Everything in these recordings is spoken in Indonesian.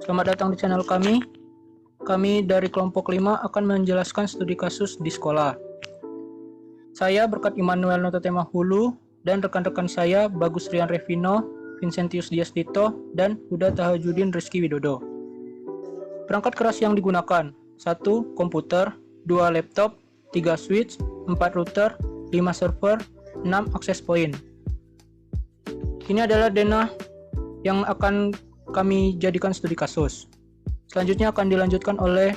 Selamat datang di channel kami. Kami dari kelompok 5 akan menjelaskan studi kasus di sekolah. Saya Berkat Immanuel Notatema Hulu dan rekan-rekan saya Bagus Rian Revino, Vincentius Dias Dito, dan Huda Tahajudin Rizky Widodo. Perangkat keras yang digunakan: 1. Komputer, 2. Laptop, 3. Switch, 4. Router, 5. Server, 6. Access point. Ini adalah denah yang akan kami jadikan studi kasus. Selanjutnya akan dilanjutkan oleh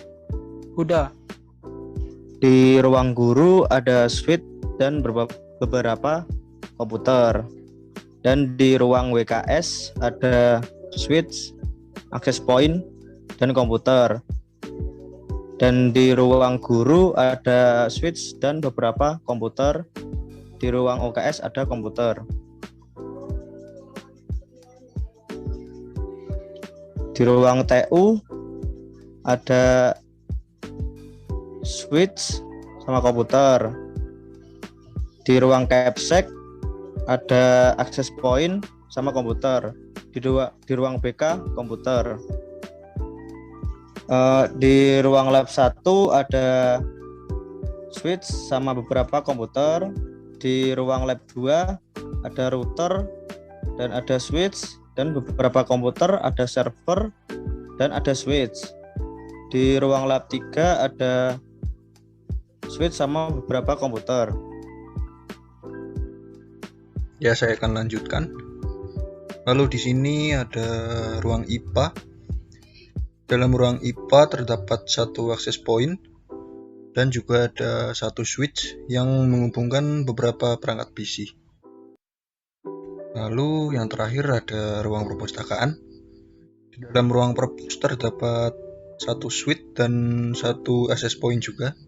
Huda. Di ruang guru ada switch dan beberapa komputer. Dan di ruang WKS ada switch, access point, dan komputer. Dan di ruang guru ada switch dan beberapa komputer. Di ruang OKS ada komputer. Di ruang TU ada switch sama komputer. Di ruang capsek ada access point sama komputer. Di ruang BK komputer. Di ruang lab 1 ada switch sama beberapa komputer. Di ruang lab 2 ada router dan ada switch dan beberapa komputer, ada server dan ada switch. Di ruang lab 3 ada switch sama beberapa komputer. Ya, saya akan lanjutkan. Lalu di sini ada ruang IPA. Dalam ruang IPA terdapat satu access point dan juga ada satu switch yang menghubungkan beberapa perangkat PC. Lalu yang terakhir ada ruang perpustakaan. Di dalam ruang perpus terdapat satu switch dan satu access point juga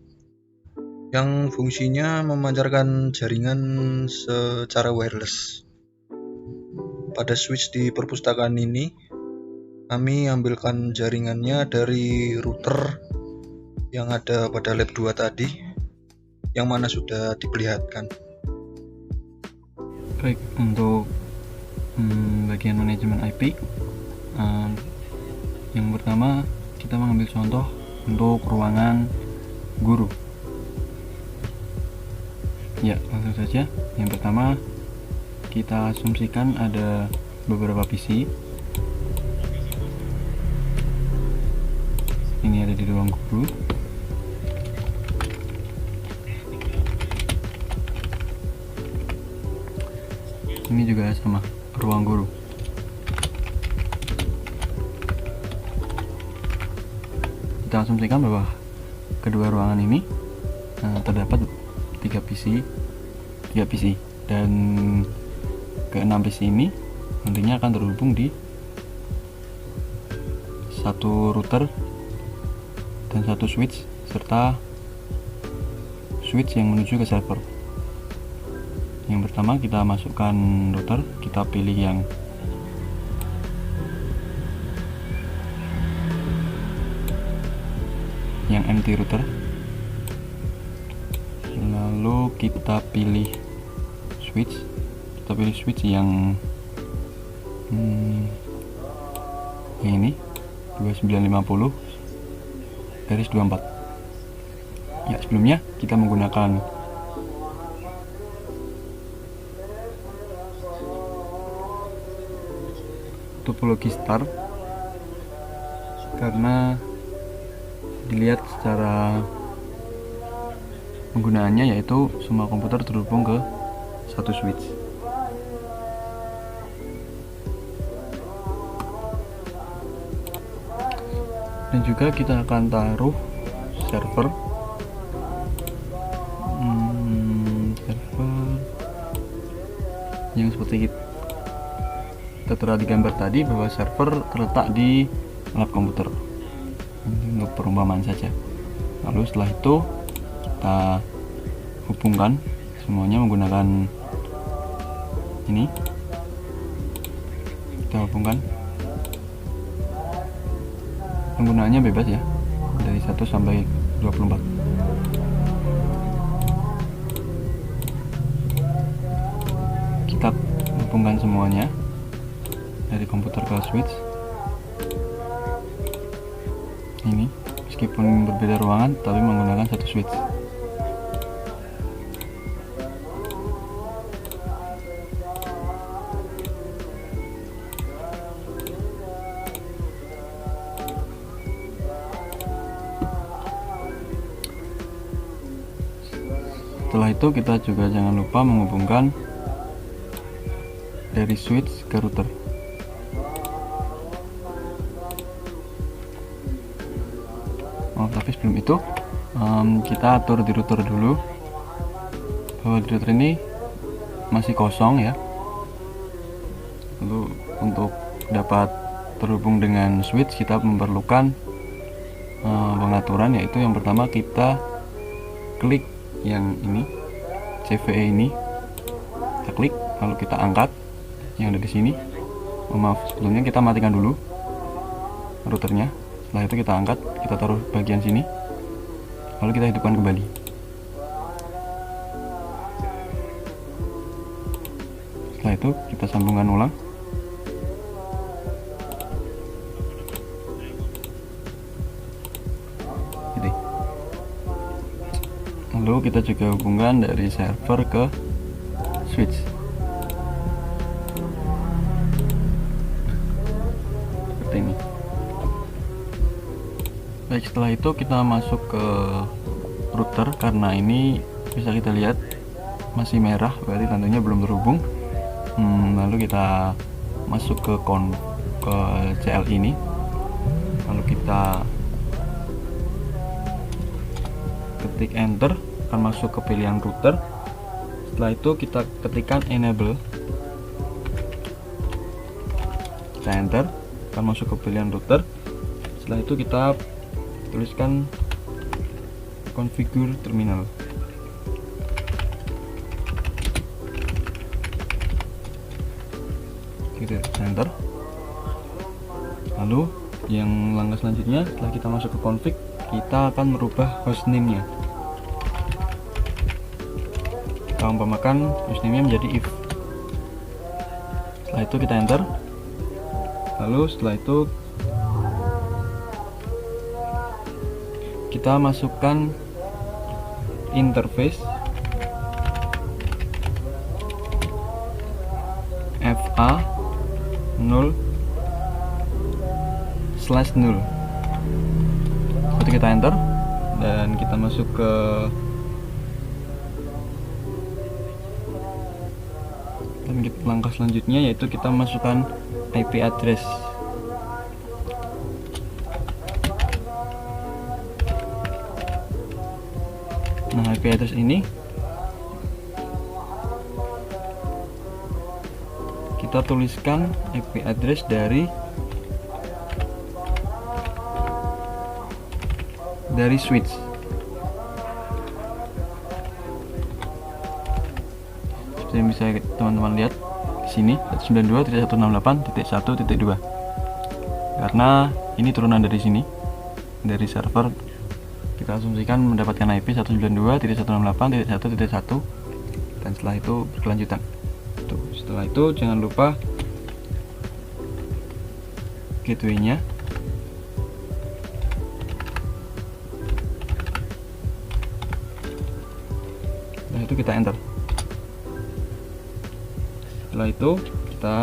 yang fungsinya memancarkan jaringan secara wireless. Pada switch di perpustakaan ini kami ambilkan jaringannya dari router yang ada pada lab 2 tadi, yang mana sudah diperlihatkan. Baik, untuk bagian manajemen IP, yang pertama kita mengambil contoh untuk ruangan guru. Ya, langsung saja. Yang pertama kita asumsikan ada beberapa PC. Ini ada di ruang guru. Ini juga sama, ruang guru. Kita asumsikan bahwa kedua ruangan ini terdapat 3 PC dan ke-6 PC ini nantinya akan terhubung di satu router dan satu switch serta switch yang menuju ke server. Yang pertama kita masukkan router, kita pilih yang empty router. Lalu kita pilih switch, yang ini 2950/24. Ya, sebelumnya kita menggunakan topologi star karena dilihat secara penggunaannya, yaitu semua komputer terhubung ke satu switch. Dan juga kita akan taruh server yang seperti kita terlihat di gambar tadi, bahwa server terletak di lab komputer. Ini untuk perumpamaan saja. Lalu setelah itu kita hubungkan semuanya menggunakan ini. Kita hubungkan. Penggunaannya bebas ya, dari 1 sampai 24. Kita hubungkan semuanya dari komputer ke switch. ini, meskipun berbeda ruangan tapi menggunakan satu switch. Setelah itu kita juga jangan lupa menghubungkan dari switch ke router. Oh, tapi sebelum itu kita atur di router dulu bahwa di router ini masih kosong ya. Lalu untuk dapat terhubung dengan switch kita memerlukan pengaturan, yaitu yang pertama kita klik yang ini, CVE ini, kita klik lalu kita angkat yang ada di sini. Maaf, sebelumnya kita matikan dulu routernya. Setelah itu kita angkat, kita taruh bagian sini, lalu kita hidupkan kembali. Setelah itu kita sambungkan ulang. Gitu. Lalu kita juga hubungkan dari server ke switch. Seperti ini. Baik, setelah itu kita masuk ke router. Karena ini bisa kita lihat masih merah, berarti tentunya belum terhubung. Lalu kita masuk ke CL ini, lalu kita ketik enter, akan masuk ke pilihan router. Setelah itu kita ketikkan enable, kita enter, akan masuk ke pilihan router. Setelah itu kita tuliskan configure terminal. Kita enter. Lalu yang langkah selanjutnya, setelah kita masuk ke config, kita akan merubah hostname-nya. Kita umpamakan hostname-nya menjadi if. Setelah itu kita enter. Lalu setelah itu kita masukkan interface fa 0/0. Itu kita enter dan kita masuk ke langkah selanjutnya, yaitu kita masukkan IP address. Nah, IP address ini kita tuliskan IP address dari switch. Seperti yang bisa teman-teman lihat di sini 192.168.1.2. Karena ini turunan dari sini, dari server, kita asumsikan mendapatkan IP 192.168.1.1 dan setelah itu berkelanjutan. Tuh, setelah itu jangan lupa gateway-nya. Setelah itu kita enter. Setelah itu kita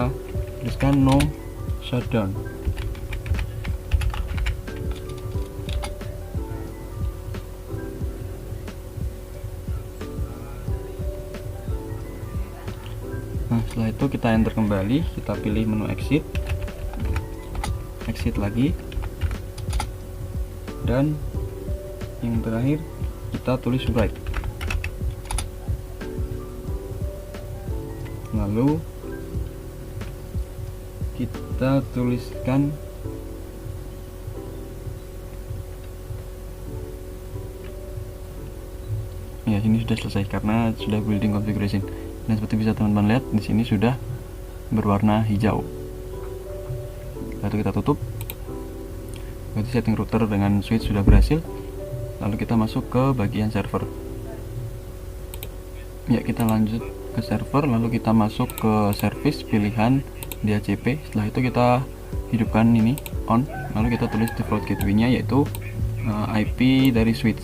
tuliskan no shutdown. Nah, setelah itu kita enter kembali, kita pilih menu exit lagi, dan yang terakhir kita tulis write. Lalu kita tuliskan ya, ini sudah selesai karena sudah building configuration. Dan seperti bisa teman-teman lihat, di sini sudah berwarna hijau. Lalu kita tutup. Berarti setting router dengan switch sudah berhasil. Lalu kita masuk ke bagian server. Ya, kita lanjut ke server, lalu kita masuk ke service pilihan DHCP. Setelah itu kita hidupkan ini on, lalu kita tulis default gateway-nya yaitu IP dari switch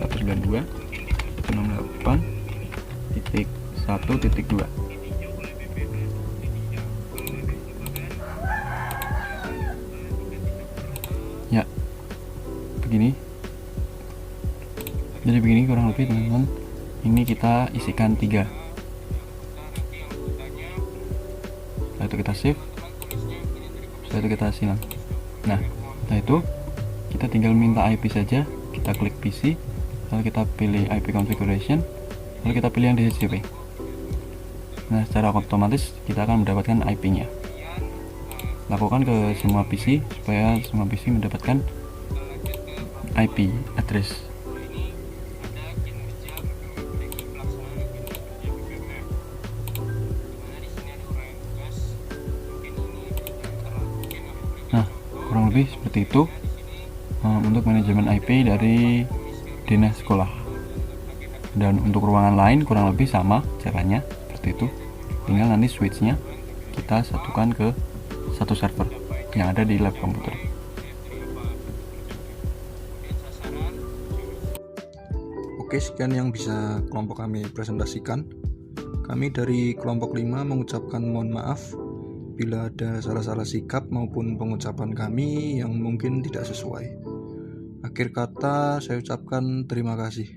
192.168.1.2. Ya, begini. Jadi begini kurang lebih teman-teman. Ini kita isikan 3. Setelah itu kita save. Setelah itu kita silang. Nah, setelah itu kita tinggal minta IP saja. Kita klik PC, lalu kita pilih IP configuration, lalu kita pilih yang DHCP. Nah, secara otomatis kita akan mendapatkan IP-nya. Lakukan ke semua PC supaya semua PC mendapatkan IP address. Nah, kurang lebih seperti itu untuk manajemen IP dari dinas sekolah. Dan untuk ruangan lain kurang lebih sama caranya seperti itu. Tinggal nanti switch-nya kita satukan ke satu server yang ada di lab komputer. Oke, sekian yang bisa kelompok kami presentasikan. Kami dari kelompok 5 mengucapkan mohon maaf bila ada salah-salah sikap maupun pengucapan kami yang mungkin tidak sesuai. Akhir kata saya ucapkan terima kasih.